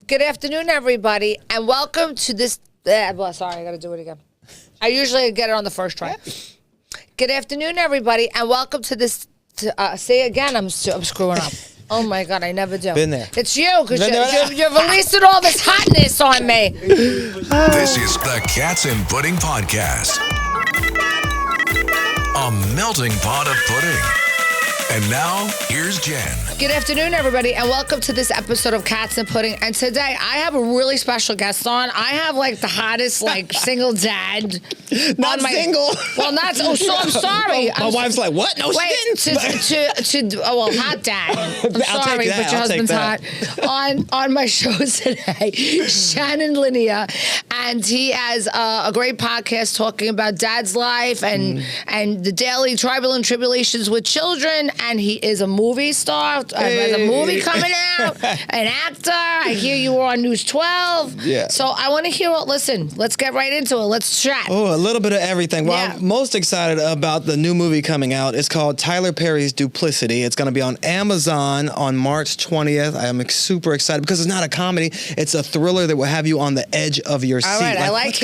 Good afternoon, everybody, and welcome to this. Sorry, I got to do it again. I usually get it on the first try. Good afternoon, everybody, and welcome to this. Say again, I'm screwing up. Oh my God, I never do. Been there. It's you, because you're releasing all this hotness on me. This is the Cats and Pudding Podcast. A melting pot of pudding. And now, here's Jen. Good afternoon, everybody, and welcome to this episode of Cats and Pudding. And today, I have a really special guest on. I have, the hottest, single dad. Not single. Well, not... Oh, so I'm sorry. My wife's like, what? No, she didn't. Hot dad. I'm sorry, but your husband's hot. On my show today, Shannon Lanier, and he has a great podcast talking about dad's life and the daily tribal and tribulations with children. And he is a movie star. Has a movie coming out. An actor. I hear you were on News 12. Yeah. So I want to hear listen, let's get right into it. Let's chat. Oh, a little bit of everything. Well, Yeah. I'm most excited about the new movie coming out. It's called Tyler Perry's Duplicity. It's going to be on Amazon on March 20th. I am super excited because it's not a comedy. It's a thriller that will have you on the edge of your seat. All right, I like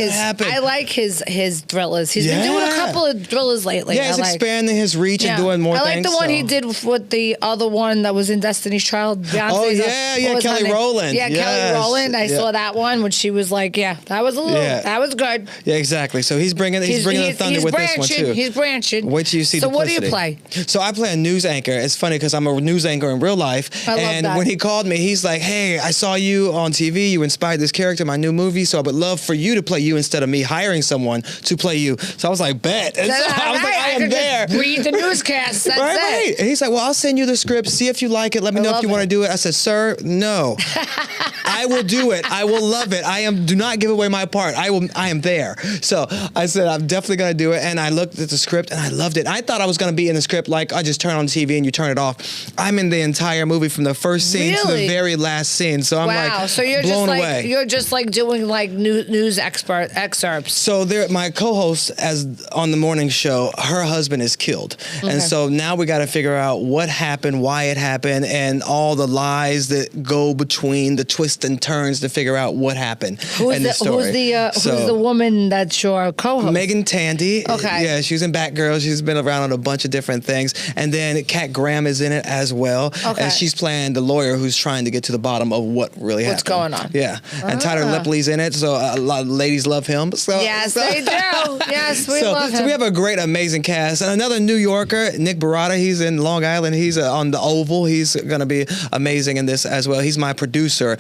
his thrillers. He's been doing a couple of thrillers lately. Yeah, he's expanding his reach and doing more things. I like the one he did with the other one that was in Destiny's Child. Beyonce's Kelly Rowland. Yeah, Kelly Rowland. I saw that one when she was like, that was that was good. Yeah, exactly. So he's bringing the thunder with this one too. He's branching. Wait till you see. So Duplicity. What do you play? So I play a news anchor. It's funny because I'm a news anchor in real life. I love and that. when he called me, he's like, "Hey, I saw you on TV. You inspired this character in my new movie. So I would love for you to play you instead of me hiring someone to play you." So I was like, "Bet." And so I was like, "I am there." Read the newscast. That's right. And he's like, "Well, I'll send you the script. See if you like it. Let me know if you want to do it." I said, "Sir, no." I will do it. I will love it. Do not give away my part. I am there. So I said, I'm definitely going to do it. And I looked at the script and I loved it. I thought I was going to be in the script like I just turn on TV and you turn it off. I'm in the entire movie from the first scene to the very last scene. So I'm so you're blown just away. You're just doing news excerpts. So my co-host on the morning show, her husband is killed. Okay. And so now we got to figure out what happened, why it happened, and all the lies that go between the twists and turns to figure out what happened in the story. Who's the woman that's your co-host? Megan Tandy. Okay. Yeah, she's in Batgirl. She's been around on a bunch of different things. And then Kat Graham is in it as well. Okay. And she's playing the lawyer who's trying to get to the bottom of what really happened. What's going on. Yeah. And Tyler Lipley's in it, so a lot of ladies love him. Yes, they do. Yes, we love him. So we have a great, amazing cast. And another New Yorker, Nick Barata, he's in Long Island. He's on the Oval. He's going to be amazing in this as well. He's my producer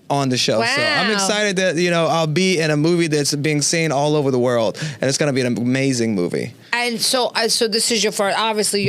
on the show. Wow. So I'm excited that, I'll be in a movie that's being seen all over the world. And it's going to be an amazing movie. And so this is your first acting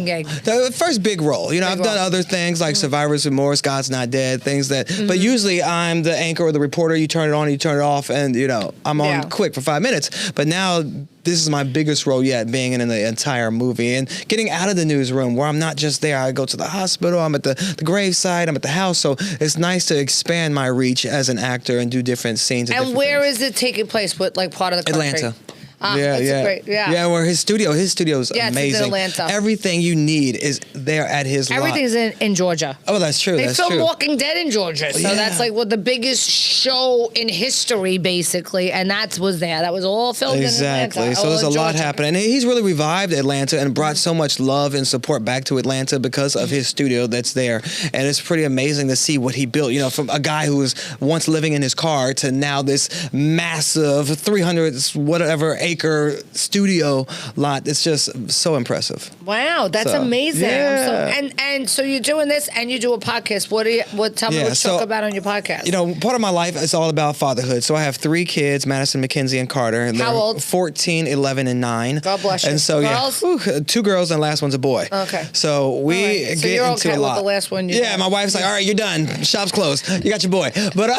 gig. The first big role. I've done other things like Survivor's Remorse, God's Not Dead, things that, but usually I'm the anchor or the reporter. You turn it on, you turn it off, and, I'm on quick for 5 minutes. But now this is my biggest role yet, being in the entire movie and getting out of the newsroom where I'm not just there. I go to the hospital, I'm at the graveside, I'm at the house. So it's nice to expand my reach as an actor and do different scenes. And where is it taking place? What part of the country? Atlanta. Great. Yeah, where his studio is amazing. It's in Atlanta. Everything you need is there at his lot. Everything's in Georgia. Oh, that's true. They filmed Walking Dead in Georgia, so that's the biggest show in history, basically, and that was there. That was all filmed in Atlanta. So there's a lot happening. And he's really revived Atlanta and brought so much love and support back to Atlanta because of his studio that's there. And it's pretty amazing to see what he built, from a guy who was once living in his car to now this massive 300 whatever acre studio lot. It's just so impressive. Wow, that's amazing. Yeah. And so you're doing this and you do a podcast. Tell me what you talk about on your podcast. Part of my life is all about fatherhood. So I have 3 kids, Madison, Mackenzie, and Carter. And how old? 14, 11, and 9. God bless you. And so, girls? 2 girls and the last one's a boy. Okay. So we get so you're into okay a lot. With the last one my wife's like, all right, you're done. Shop's closed. You got your boy. But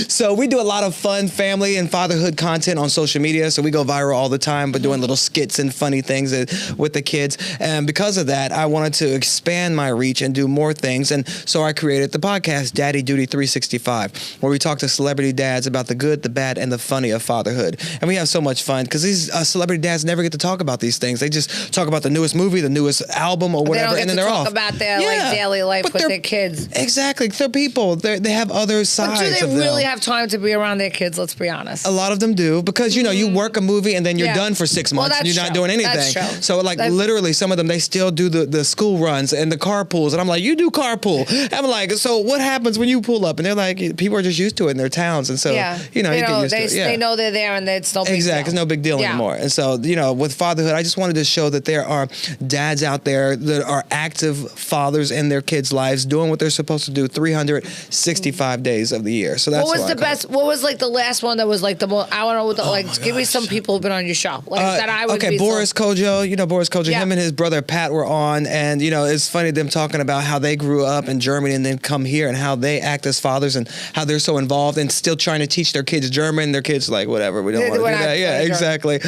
so we do a lot of fun family and fatherhood content on social media. So we go viral all the time, but doing little skits and funny things with the kids. And because of that, I wanted to expand my reach and do more things. And so I created the podcast, Daddy Duty 365, where we talk to celebrity dads about the good, the bad, and the funny of fatherhood. And we have so much fun because these celebrity dads never get to talk about these things. They just talk about the newest movie, the newest album, or whatever, and then they're off. They don't get to talk about their daily life with their kids. Exactly. They're people. They have other sides of them. But do they really have time to be around their kids? Let's be honest. A lot of them do because, you work a movie and then you're done for 6 months and you're not doing anything. That's true. So literally some of them, they still do the school runs and the carpools. And I'm like, you do carpool. I'm like, so what happens when you pull up? And they're like, people are just used to it in their towns. And so, you get used to it. They know they're there and it's no big deal. Exactly. It's no big deal anymore. And so, with fatherhood, I just wanted to show that there are dads out there that are active fathers in their kids' lives doing what they're supposed to do 365 days of the year. So that's what was the best? What was the last one that was the most? I want to know. Give me some people who've been on your show that I would. Okay, Boris Kojo. Boris Kojo. Him and his brother Pat were on, and it's funny them talking about how they grew up in Germany and then come here and how they act as fathers and how they're so involved and still trying to teach their kids German. Their kids like whatever. We don't want to do that. Yeah, exactly.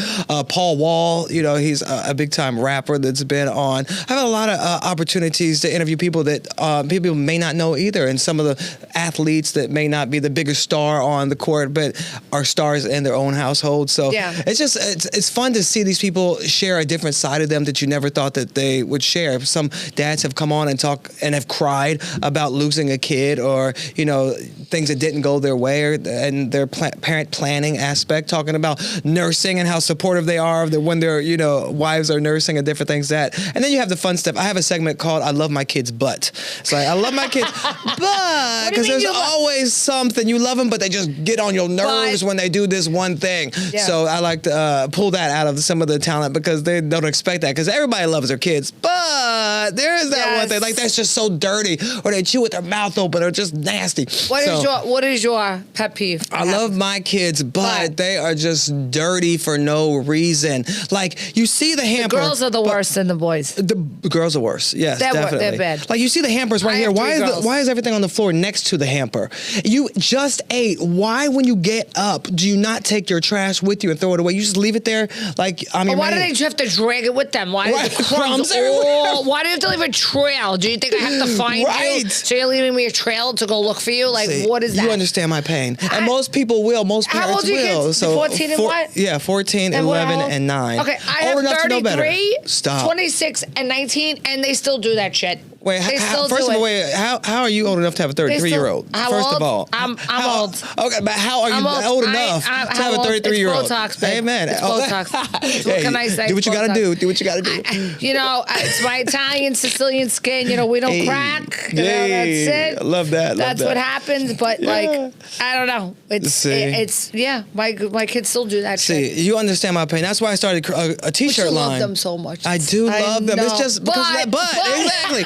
Paul Wall. He's a big time rapper that's been on. I've had a lot of opportunities to interview people that people may not know either, and some of the athletes that may not be the biggest star on the court, but are stars in their own household. So it's just it's fun to see these people share a different side of them that you never thought that they would share. Some dads have come on and talk and have cried about losing a kid or things that didn't go their way, and their parent planning aspect, talking about nursing and how supportive they are when their wives are nursing and different things and then you have the fun stuff. I have a segment called I Love My Kids But. It's like I love my kids but because there's always something. You love them but they just get on your nerves when they do this one thing. So I like to pull that out of some of the talent because they don't expect that, because everybody loves their kids, but there is that one thing that's just so dirty, or they chew with their mouth open, or just nasty. What is your pet peeve? I love my kids, but they are just dirty for no reason. Like, you see the hamper. The girls are the worst than the boys. The girls are worse. Yes, definitely. They're bad. Like, you see the hampers right here. Why is everything on the floor next to the hamper? You just ate. Why, when you get up, do you not take your trash with you and throw it away? You just leave it there. Like, why do they have to drag it with them? Why do the crumbs why do you have to leave a trail? Do you think I have to find you? So you're leaving me a trail to go look for you? Like, what is that? You understand my pain. And most people will. Most parents will. How old are your kids? So 14 and what? Yeah, 14, 11, and 9. Okay, I have 33, 26, and 19, and they still do that shit. Wait, how are you old enough to have a 33-year-old? First of all, I'm old. Okay, but how are you old enough to have a 33-year-old? Botox, babe. Amen. It's Botox. What can I say? Do what you gotta do. Do what you gotta do. It's my Italian, Sicilian skin. We don't crack. That's it. I love that. That's what happens. But I don't know. My kids still do that shit. See, you understand my pain. That's why I started a T-shirt line. I love them so much. I do love them. It's just because of that butt. Exactly.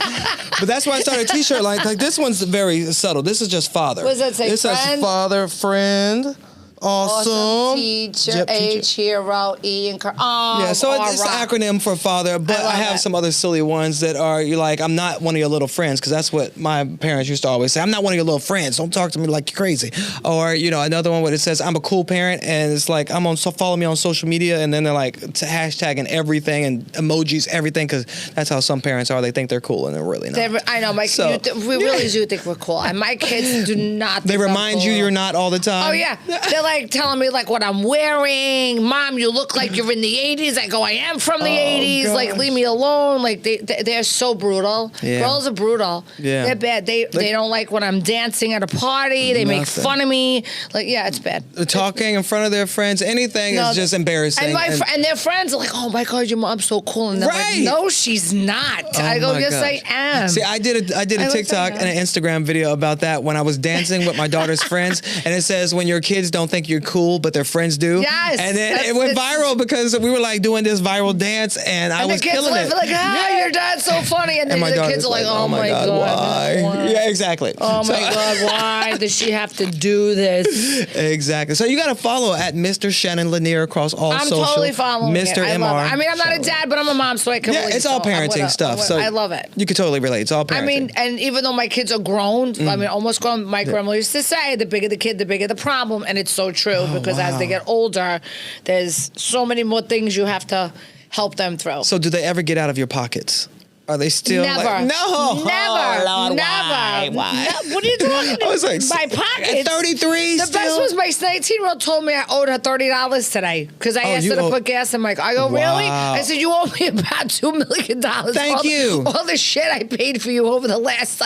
But that's why I started a T-shirt line. Like, this one's very subtle. This is just father. What does that say? It says father, friend, awesome teacher, H, hero, E, and so it's an acronym for father, but I have some other silly ones that are, you're like, I'm not one of your little friends, because that's what my parents used to always say. I'm not one of your little friends. Don't talk to me like you're crazy. Or, another one where it says, I'm a cool parent, and it's like, follow me on social media, and then they're like hashtagging everything and emojis, everything, because that's how some parents are. They think they're cool, and they're really not. I know, we really do think we're cool, and my kids do not think they remind you you're not all the time. Oh, yeah. They're like telling me what I'm wearing. Mom, you look like you're in the 80s. I go, I am from the 80s. Gosh. Like, leave me alone. Like, they're so brutal. Yeah. Girls are brutal. Yeah. They're bad. They don't like when I'm dancing at a party. They make fun of me. Like, it's bad. Talking in front of their friends, anything is just embarrassing. And their friends are like, oh my God, your mom's so cool. And they're like, no, she's not. I go, yes, I am. See, I did a TikTok and an Instagram video about that when I was dancing with my daughter's friends, and it says, when your kids don't think you're cool, but their friends do. Yes. And then it went viral because we were like doing this viral dance, and I was killing it. Like, your dad's so funny. And then the kids are like, oh my God, why? Yeah, exactly. Oh my God, why does she have to do this? Exactly. So you got to follow at Mr. Shannon Lanier across all social. I'm totally following Mr. it. MR. I mean, I'm not a dad, but I'm a mom, so I can relate. It's all parenting stuff. So I love it. You can totally relate. It's all parenting. I mean, and even though my kids are grown, almost grown, my grandma used to say, the bigger the kid, the bigger the problem, and it's so so true because as they get older, there's so many more things you have to help them through. So do they ever get out of your pockets? Are they still never? Like, no, never, Lord, never. Why? No, what are you talking about? I was like, my pockets. 33. The best was my 19-year-old told me I owed her $30 today because I asked her to put gas in my car. I go, really? I said, you owe me about $2 million. Thank you. All the shit I paid for you over the last,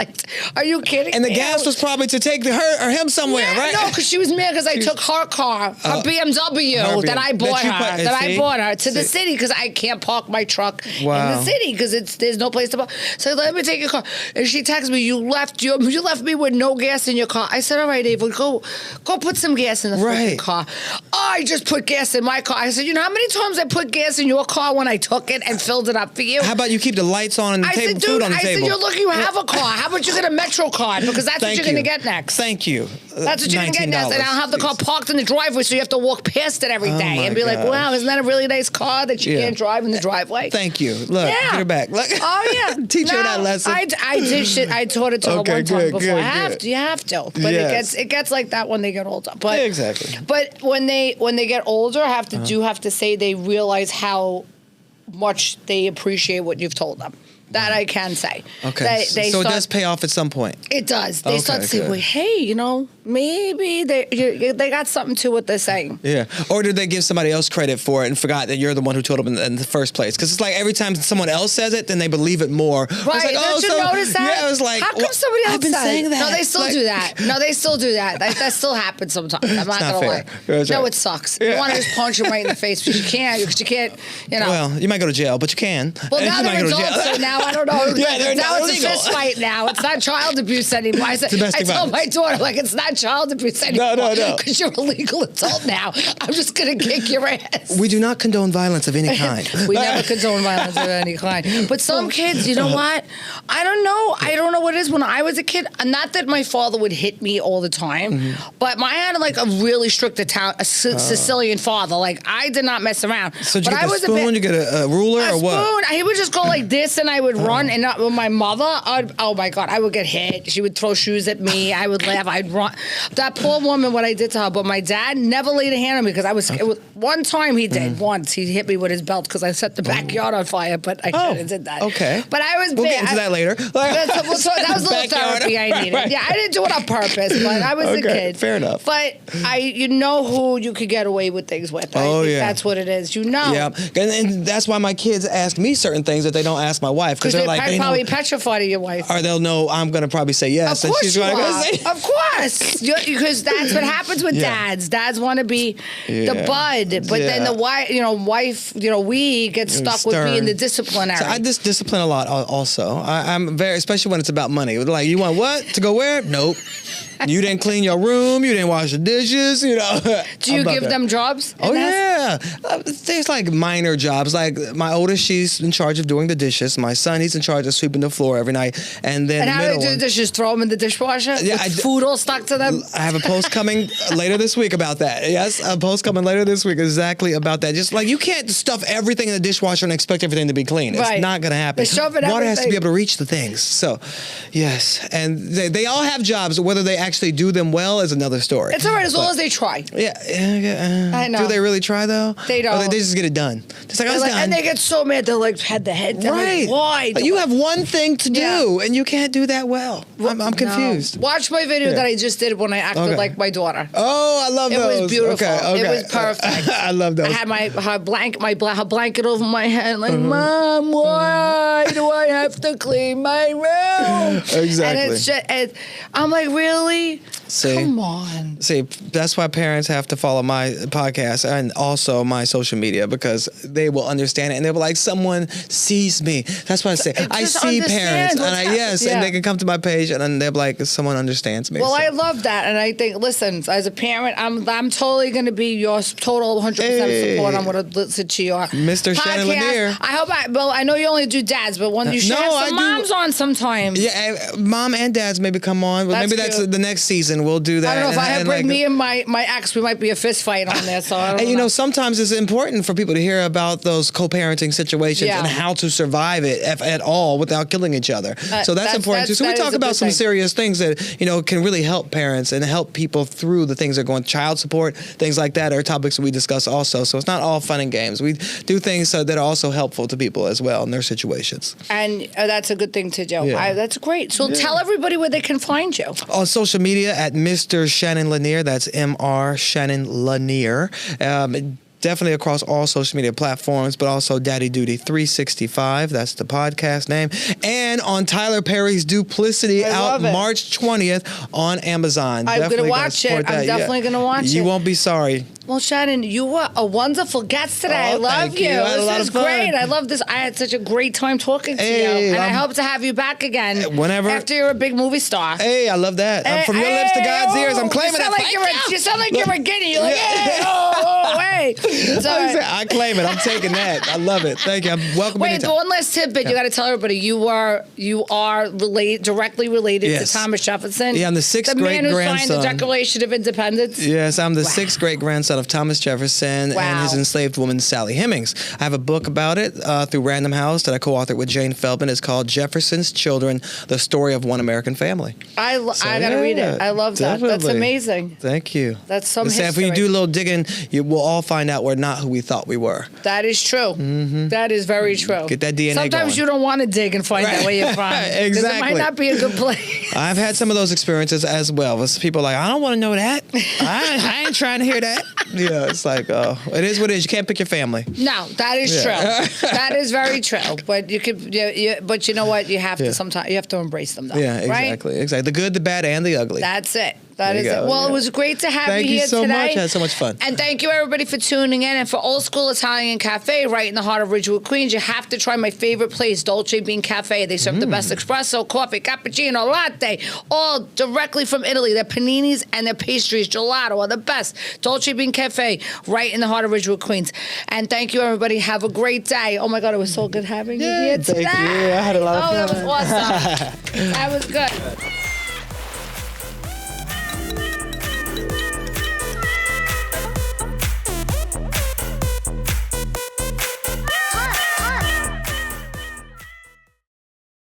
are you kidding? And the gas was probably to take her or him somewhere, right? No, because she was mad because I took her car, her BMW that I bought her to the city because I can't park my truck in the city because there's no place to park. So let me take your car. And she texted me, you left me with no gas in your car. I said, all right, Ava, go put some gas in the fucking car. Oh, I just put gas in my car. I said, you know how many times I put gas in your car when I took it and filled it up for you? How about you keep the lights on and the table, food on the table? I said, you're lucky you have a car. How about you get a Metro card? Because that's what you're going to get next. Thank you. That's what you're going to get next. And I'll have the car parked in the driveway so you have to walk past it every day and be like, wow, isn't that a really nice car that you can't drive in the driveway? Thank you. Look, get her back. Look. Oh, yeah. Teach her that lesson. I did shit. I taught it to her one time before. You have to. But it gets like that when they get older. But exactly. But when they get older, I have to say they realize how much they appreciate what you've told them. That I can say. Okay. So it does pay off at some point. It does. They start to say, well, hey, maybe they got something to what they're saying. Yeah. Or did they give somebody else credit for it and forgot that you're the one who told them in the first place? Because it's like every time someone else says it, then they believe it more. Right. Did you notice that? Yeah, it was like, how come somebody else I've been saying that. No, they still do that. No, they still do that. That still happens sometimes. I'm not going to lie. That's no, right. It sucks. You want to just punch them right in the face, but you can't. Well, you might go to jail, but you can. Well, now they're adults, so now I don't know. Now it's a fist fight now. It's not child abuse anymore. I told my daughter, it's not child abuse anymore. No. Because you're a legal adult now. I'm just going to kick your ass. We do not condone violence of any kind. We never condone violence of any kind. But some kids, you know what? I don't know. I don't know what it is. When I was a kid, not that my father would hit me all the time, but I had a really strict Sicilian father. I did not mess around. So did you get a spoon? You get a ruler or what? A spoon. He would just go like this and I would run. And not with my mother, oh my God, I would get hit. She would throw shoes at me. I would laugh. I'd run. That poor woman, what I did to her. But my dad never laid a hand on me because one time he did. Once he hit me with his belt because I set the backyard on fire, but I shouldn't have did that. Okay. But I was We'll get into that later. That was a little therapy I needed. Right. Yeah, I didn't do it on purpose, but I was a kid. Fair enough. But you know who you could get away with things with. I think that's what it is. Yeah. And that's why my kids ask me certain things that they don't ask my wife because they're like, probably petrified of your wife. Or they'll know I'm going to probably say yes. Of course, and she's going to say of course. Because that's what happens with dads. Dads want to be the bud, but then the wife, we get stuck with being the disciplinary. So I just discipline a lot also. I'm very, especially when it's about money. Like, you want what? To go where? Nope. You didn't clean your room. You didn't wash the dishes. Do you give them jobs? Oh, yeah. There's minor jobs. Like my oldest, she's in charge of doing the dishes. My son, he's in charge of sweeping the floor every night. And then how do they do the dishes? Throw them in the dishwasher? Yeah, with food all stuck to them? I have a post coming later this week about that. Yes, a post coming later this week exactly about that. Just you can't stuff everything in the dishwasher and expect everything to be clean. It's not going to happen. Water has to be able to reach the things. So, yes. And they all have jobs. Whether they actually do them well is another story. It's all right as long as they try. Yeah. I know. Do they really try though? They don't. Or they just get it done. It's like, I was done. And they get so mad they're had the head down. Right. Why? You have one thing to do and you can't do that well. I'm confused. No. Watch my video that I just did when I acted like my daughter. Oh, I love those. It was beautiful. Okay. It was perfect. I love those. I had her blanket over my head, Mom, why do I have to clean my room? Exactly. And it's just, I'm like, really? Come on. See, that's why parents have to follow my podcast and also my social media because they will understand it and they'll be like, someone sees me. That's what I say. I see parents and they can come to my page and then they'll be like, someone understands me. Well, I love that. And I think, listen, as a parent, I'm totally going to be your total 100% support. I'm going to listen to your Mr. podcast. Shannon Lanier. I know you only do dads, but when you should have some moms on sometimes. Yeah, mom and dads maybe come on. But maybe that's the next season and we'll do that. I don't know if I bring me and my ex, we might be a fist fight on there. So I don't know. Sometimes it's important for people to hear about those co-parenting situations and how to survive it at all without killing each other. So that's important too. So we talk about some serious things that can really help parents and help people through the things that are going. Child support, things like that are topics that we discuss also. So it's not all fun and games. We do things that are also helpful to people as well in their situations. And that's a good thing to do. Yeah. That's great. So tell everybody where they can find you. On social media at Mr. Shannon Lanier. That's Mr. Shannon Lanier. Definitely across all social media platforms, but also Daddy Duty 365. That's the podcast name. And on Tyler Perry's Duplicity out March 20th on Amazon. I'm going to watch it. I'm definitely going to watch it. You won't be sorry. Well, Shannon, you were a wonderful guest today. I love you. This is great. I love this. I had such a great time talking to you. And I hope to have you back again. Whenever. After you're a big movie star. Hey, I love that. From your lips to God's ears, I'm claiming it. You sound like you're a guinea. You're like, hey, I claim it. I'm taking that. I love it. Thank you. I'm welcome. Wait, one last tidbit. You got to tell everybody you are directly related to Thomas Jefferson. Yeah, I'm the sixth great grandson. The man who signed the Declaration of Independence. Yes, I'm the sixth great grandson of Thomas Jefferson and his enslaved woman Sally Hemings. I have a book about it through Random House that I co-authored with Jane Feldman. It's called Jefferson's Children: The Story of One American Family. I got to read it. I love that. That's amazing. Thank you. That's some history. If you do a little digging, we'll all find out we're not who we thought we were. That is true. Mm-hmm. That is very true. Get that DNA Sometimes going. You don't want to dig and find out where you're from. Exactly. Because it might not be a good place. I've had some of those experiences as well. It's people like, I don't want to know that. I ain't trying to hear that. Yeah, it's like, it is what it is. You can't pick your family. No, that is true. That is very true. But you could, but you know what? You have to sometimes you have to embrace them, though. Yeah, exactly. Right? Exactly. The good, the bad, and the ugly. That's it. That is it. Well, it was great to have you here today. Thank you so much. I had so much fun. And thank you, everybody, for tuning in. And for Old School Italian Cafe, right in the heart of Ridgewood, Queens, you have to try my favorite place, Dolce Bean Cafe. They serve the best espresso, coffee, cappuccino, latte, all directly from Italy. Their paninis and their pastries, gelato, are the best. Dolce Bean Cafe, right in the heart of Ridgewood, Queens. And thank you, everybody. Have a great day. Oh, my God, it was so good having you here today. Thank you. I had a lot of fun. Oh, that was awesome. That was good.